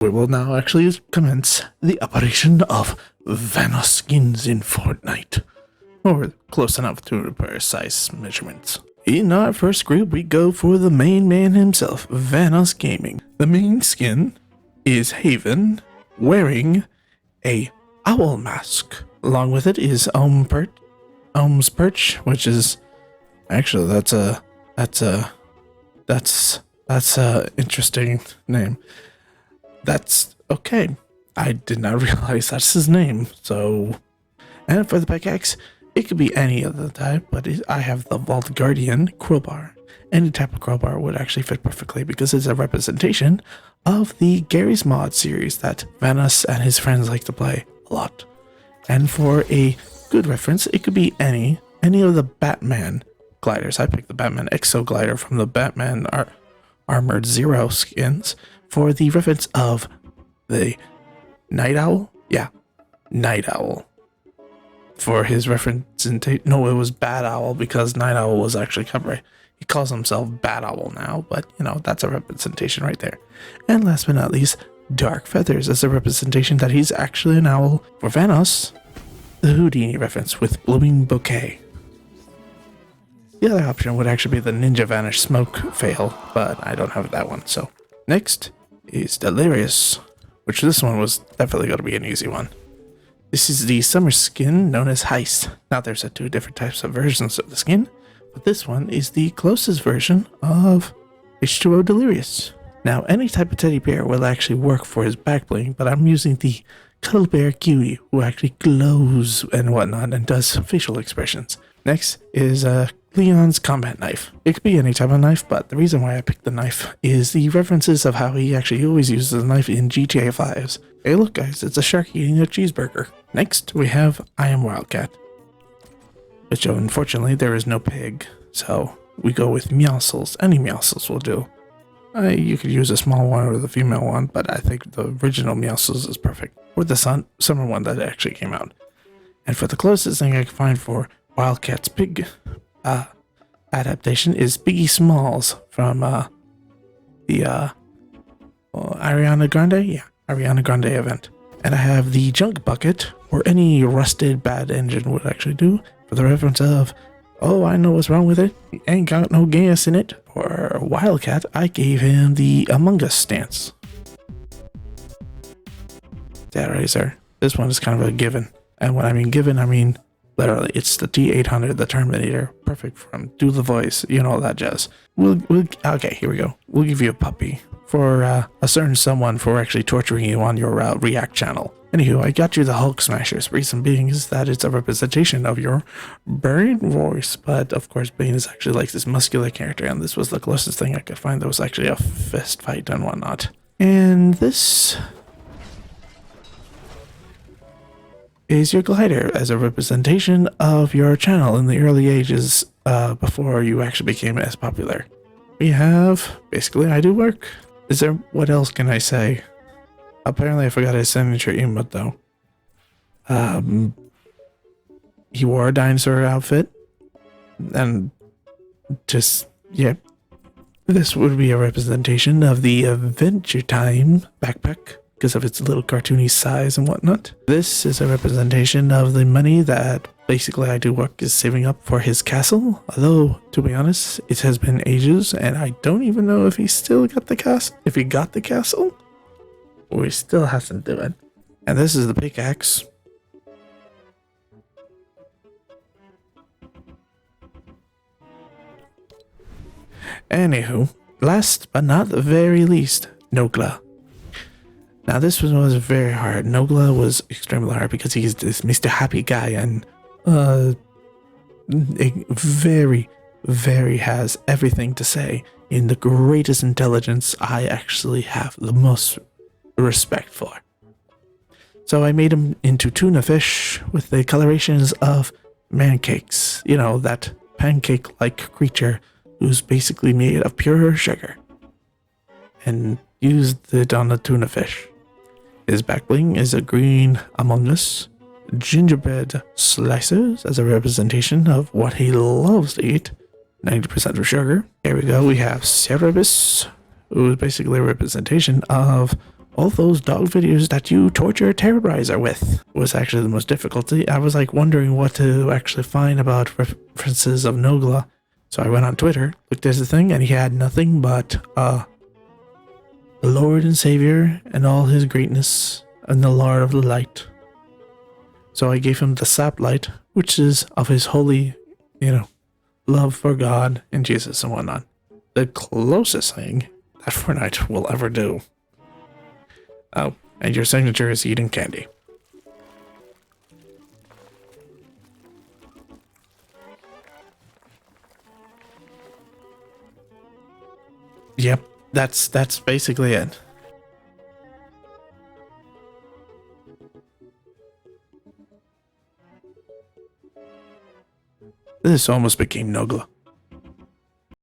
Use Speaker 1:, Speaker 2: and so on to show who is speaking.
Speaker 1: We will now actually commence the operation of Vanoss skins in Fortnite, or close enough to a precise measurements. In our first group, we go for the main man himself, Vanoss Gaming. The main skin is Haven, wearing a owl mask. Along with it is Ohm's Perch, which is actually that's a interesting name. That's okay. I did not realize that's his name. So, and for the pickaxe, it could be any other type, but I have the Vault Guardian crowbar. Any type of crowbar would actually fit perfectly because it's a representation of the Garry's Mod series that Vanoss and his friends like to play a lot. And for a good reference, it could be any of the Batman gliders. I picked the Batman Exo glider from the Batman Armored Zero skins for the reference of the Night Owl. Yeah, Night Owl. For his reference, no, it was Bat Owl because Night Owl was actually copyright. He calls himself Bat Owl now, but you know, that's a representation right there. And last but not least, Dark Feathers as a representation that he's actually an owl. For Vanoss, the Houdini reference with Blooming Bouquet. The other option would actually be the Ninja Vanish Smoke fail, but I don't have that one. So next is Delirious, which this one was definitely going to be an easy one. This is the summer skin known as Heist. Now there's two different types of versions of the skin, but this one is the closest version of H2O Delirious. Now any type of teddy bear will actually work for his back bling, but I'm using the Cuddle Bear Cutie, who actually glows and whatnot and does facial expressions. Next is Leon's combat knife. It could be any type of knife, but the reason why I picked the knife is the references of how he actually always uses a knife in GTA 5's. Hey look guys, it's a shark eating a cheeseburger. Next we have I Am Wildcat, which unfortunately there is no pig, so we go with Meowscles. Any Meowscles will do. You could use a small one or the female one, but I think the original Meowscles is perfect. Or the summer one that actually came out. And for the closest thing I could find for Wildcat's pig adaptation is Biggie Smalls from the Ariana Grande? Yeah, Ariana Grande event. And I have the Junk Bucket, or any rusted bad engine would actually do, for the reference of, oh, I know what's wrong with it, ain't got no gas in it. For Wildcat, I gave him the Among Us stance. That right, sir. This one is kind of a given. And when I mean given, I mean literally, it's the T-800, the Terminator, perfect from Do the Voice, you know, all that jazz. Okay, here we go. We'll give you a puppy for a certain someone for actually torturing you on your React channel. Anywho, I got you the Hulk Smashers. Reason being is that it's a representation of your Bane voice, but of course Bane is actually like this muscular character, and this was the closest thing I could find that was actually a fist fight and whatnot. And this is your glider as a representation of your channel in the early ages before you actually became as popular. We have, basically, I do work. What else can I say? Apparently I forgot his signature emote though. He wore a dinosaur outfit. And just, yeah. This would be a representation of the Adventure Time backpack, because of its little cartoony size and whatnot. This is a representation of the money that basically I do work is saving up for his castle. Although, to be honest, it has been ages and I don't even know if he still got the castle. If he got the castle, or he still hasn't done it. And this is the pickaxe. Anywho, last but not the very least, Nogla. Now this one was very hard. Nogla was extremely hard because he's this Mr. Happy guy and very, very has everything to say in the greatest intelligence I actually have the most respect for. So I made him into tuna fish with the colorations of pancakes. You know, that pancake-like creature who's basically made of pure sugar. And used it on the tuna fish. His back bling is a green Among Us, gingerbread slices as a representation of what he loves to eat, 90% of sugar. Here we go, we have Cerebus, who is basically a representation of all those dog videos that you torture terrorizer with was actually the most difficulty. I was like wondering what to actually find about references of Nogla. So I went on Twitter, looked at the thing, and he had nothing but the Lord and Savior and all his greatness and the Lord of the Light. So I gave him the sap light, which is of his holy, love for God and Jesus and whatnot. The closest thing that Fortnite will ever do. Oh, and your signature is eating candy. Yep, that's basically it. This almost became Nogla.